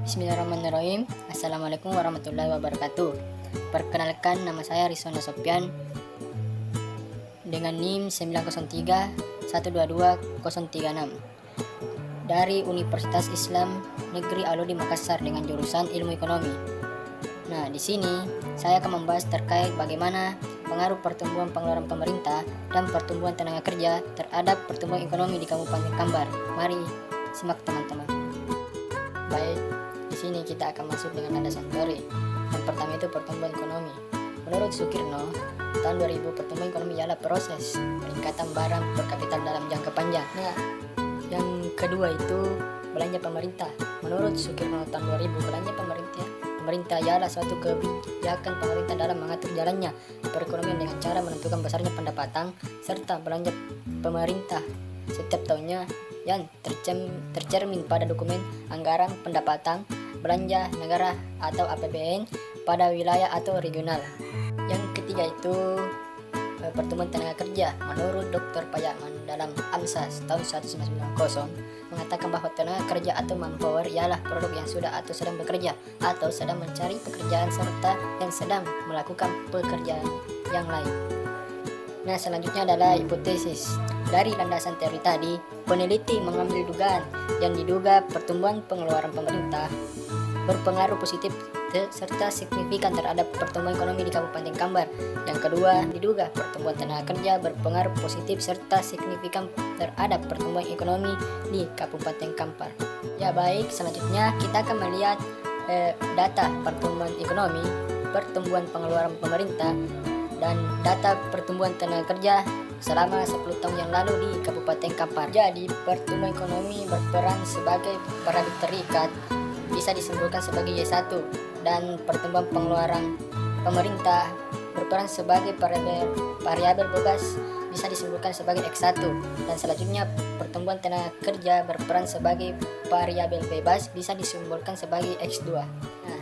Bismillahirrahmanirrahim. Assalamualaikum warahmatullahi wabarakatuh. Perkenalkan, nama saya Rizwana Sopyan dengan NIM 903122036 dari Universitas Islam Negeri Alauddin Makassar dengan jurusan Ilmu Ekonomi. Nah, di sini saya akan membahas terkait bagaimana pengaruh pertumbuhan pengeluaran pemerintah dan pertumbuhan tenaga kerja terhadap pertumbuhan ekonomi di Kabupaten Kambar. Mari simak teman-teman. Baik, di sini kita akan masuk dengan landasan teori. Yang pertama itu pertumbuhan ekonomi. Menurut Sukirno, tahun 2000 pertumbuhan ekonomi ialah proses peningkatan barang per kapita dalam jangka panjang. Nah, yang kedua itu belanja pemerintah. Menurut Sukirno, tahun 2000 belanja pemerintah ialah suatu kebijakan pemerintah dalam mengatur jalannya perekonomian dengan cara menentukan besarnya pendapatan serta belanja pemerintah setiap tahunnya yang tercermin pada dokumen anggaran pendapatan belanja negara atau APBN pada wilayah atau regional. Yang ketiga itu pertumbuhan tenaga kerja. Menurut Dr. Payaman dalam AMSAS tahun 1990 mengatakan bahwa tenaga kerja atau manpower ialah produk yang sudah atau sedang bekerja atau sedang mencari pekerjaan serta yang sedang melakukan pekerjaan yang lain. Nah, selanjutnya adalah hipotesis. Dari landasan teori tadi, peneliti mengambil dugaan yang diduga pertumbuhan pengeluaran pemerintah berpengaruh positif serta signifikan terhadap pertumbuhan ekonomi di Kabupaten Kambar. Yang kedua, diduga pertumbuhan tenaga kerja berpengaruh positif serta signifikan terhadap pertumbuhan ekonomi di Kabupaten Kambar. Ya baik, selanjutnya kita akan melihat data pertumbuhan ekonomi, pertumbuhan pengeluaran pemerintah, dan data pertumbuhan tenaga kerja selama 10 tahun yang lalu di Kabupaten Kampar. Jadi, pertumbuhan ekonomi berperan sebagai variabel terikat, bisa disimpulkan sebagai Y1, dan pertumbuhan pengeluaran pemerintah berperan sebagai variabel bebas, bisa disimpulkan sebagai X1, dan selanjutnya pertumbuhan tenaga kerja berperan sebagai variabel bebas, bisa disimpulkan sebagai X2. Nah,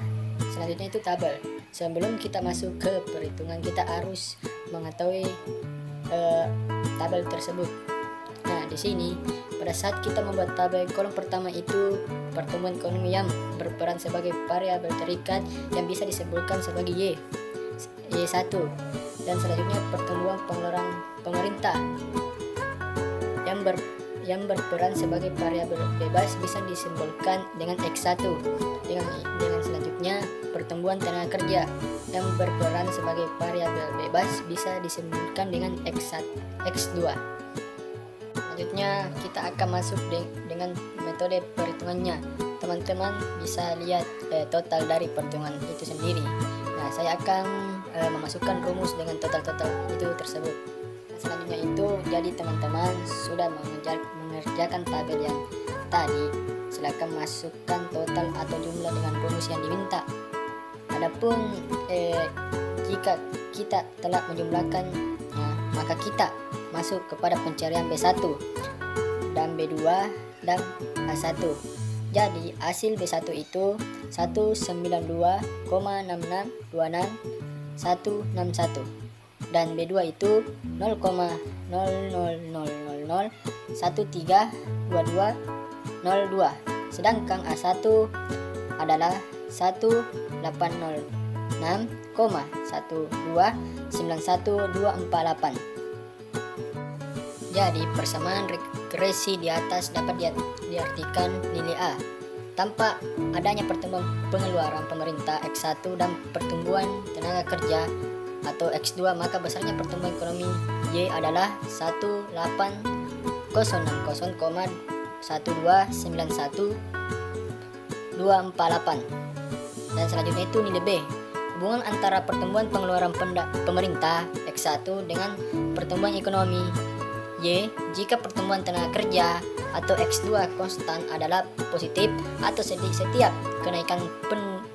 selanjutnya itu tabel. Sebelum kita masuk ke perhitungan, kita harus mengetahui tabel tersebut. Nah, di sini pada saat kita membuat tabel, kolom pertama itu pertumbuhan ekonomi yang berperan sebagai variabel terikat yang bisa disebutkan sebagai Y1, dan selanjutnya pertumbuhan pengeluaran pemerintah yang berperan sebagai variabel bebas bisa disimbolkan dengan X1. Dengan selanjutnya pertumbuhan tenaga kerja yang berperan sebagai variabel bebas bisa disimbolkan dengan X2. Selanjutnya kita akan masuk dengan metode perhitungannya. Teman-teman bisa lihat total dari perhitungan itu sendiri. Nah, saya akan memasukkan rumus dengan total-total itu tersebut. Selanjutnya itu, jadi teman-teman sudah mengerjakan tabel yang tadi, silakan masukkan total atau jumlah dengan rumus yang diminta. Adapun jika kita telah menjumlahkannya, maka kita masuk kepada pencarian B1 dan B2 dan A1. Jadi hasil B1 itu 192,66266161 dan B2 itu 0,0000132202, sedangkan A1 adalah 186,1291248. Jadi persamaan regresi di atas dapat diartikan nilai A. Tanpa adanya pertumbuhan pengeluaran pemerintah X1 dan pertumbuhan tenaga kerja atau X2, maka besarnya pertumbuhan ekonomi Y adalah 18060,1291248. Dan selanjutnya itu nilai B. Hubungan antara pertumbuhan pengeluaran pemerintah X1 dengan pertumbuhan ekonomi Y jika pertumbuhan tenaga kerja atau X2 konstan adalah positif atau setiap kenaikan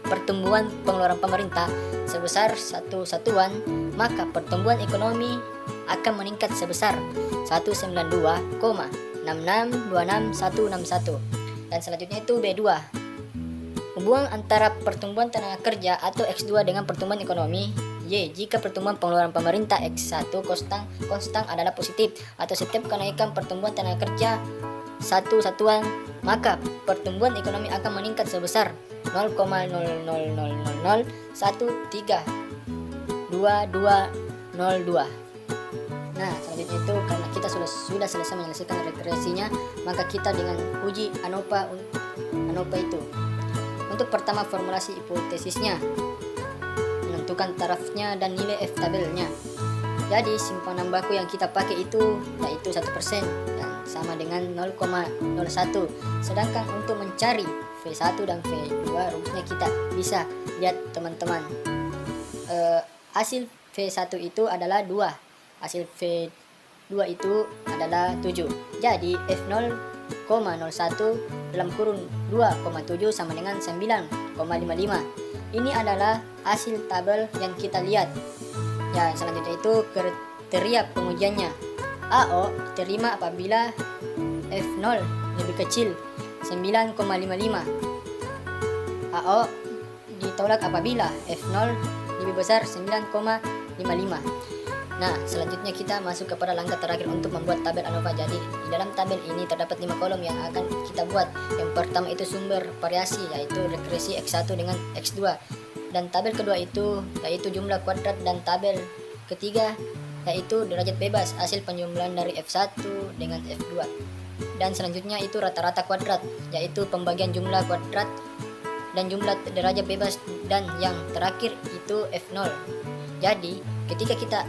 pertumbuhan pengeluaran pemerintah sebesar satu satuan, maka pertumbuhan ekonomi akan meningkat sebesar 192,66266161. Dan selanjutnya itu B2. Hubungan antara pertumbuhan tenaga kerja atau X2 dengan pertumbuhan ekonomi Y jika pertumbuhan pengeluaran pemerintah X1 konstan adalah positif atau setiap kenaikan pertumbuhan tenaga kerja satu satuan, maka pertumbuhan ekonomi akan meningkat sebesar 0,00000132202. Nah, selanjutnya itu karena kita sudah selesai menyelesaikan regresinya, maka kita dengan uji ANOVA itu. Untuk pertama, formulasi hipotesisnya, menentukan tarafnya dan nilai F tabelnya. Jadi simpanan baku yang kita pakai itu yaitu 1% dan sama dengan 0,01. Sedangkan untuk mencari V1 dan V2 rumusnya kita bisa lihat teman-teman. Hasil V1 itu adalah 2. Hasil V2 itu adalah 7. Jadi F0,01 dalam kurun 2,7 sama dengan 9,55. Ini adalah hasil tabel yang kita lihat. Ya, selanjutnya itu kriteria pengujiannya. AO diterima apabila F0 lebih kecil 9,55. AO ditolak apabila F0 lebih besar 9,55. Nah, selanjutnya kita masuk kepada langkah terakhir untuk membuat tabel ANOVA. Jadi, di dalam tabel ini terdapat 5 kolom yang akan kita buat. Yang pertama itu sumber variasi, yaitu regresi X1 dengan X2. Dan tabel kedua itu yaitu jumlah kuadrat, dan tabel ketiga yaitu derajat bebas hasil penjumlahan dari F1 dengan F2. Dan selanjutnya itu rata-rata kuadrat, yaitu pembagian jumlah kuadrat dan jumlah derajat bebas, dan yang terakhir itu F0. Jadi, ketika kita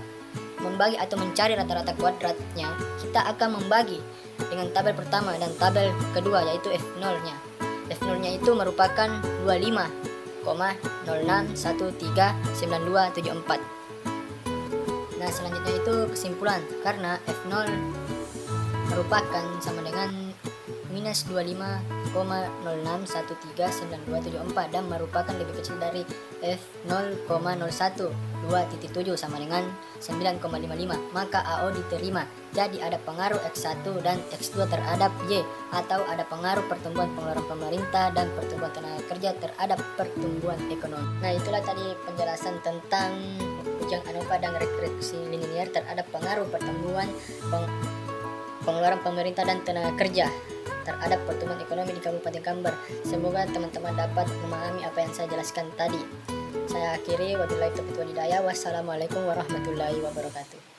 membagi atau mencari rata-rata kuadratnya, kita akan membagi dengan tabel pertama dan tabel kedua, yaitu F0-nya. F0-nya itu merupakan 25,06139274. Nah, selanjutnya itu kesimpulan, karena F0 merupakan sama dengan minus 25,06139274 dan merupakan lebih kecil dari F0,012,7 sama dengan 9,55, maka AO diterima. Jadi ada pengaruh X1 dan X2 terhadap Y, atau ada pengaruh pertumbuhan pengeluaran pemerintah dan pertumbuhan tenaga kerja terhadap pertumbuhan ekonomi. Nah, itulah tadi penjelasan tentang ujian ANOVA dan regresi linier terhadap pengaruh pertumbuhan pengeluaran pemerintah dan tenaga kerja terhadap pertumbuhan ekonomi di Kabupaten Kambar. Semoga teman-teman dapat memahami apa yang saya jelaskan tadi. Saya akhiri, wabillahi taufiq wal hidayah. Wassalamualaikum warahmatullahi wabarakatuh.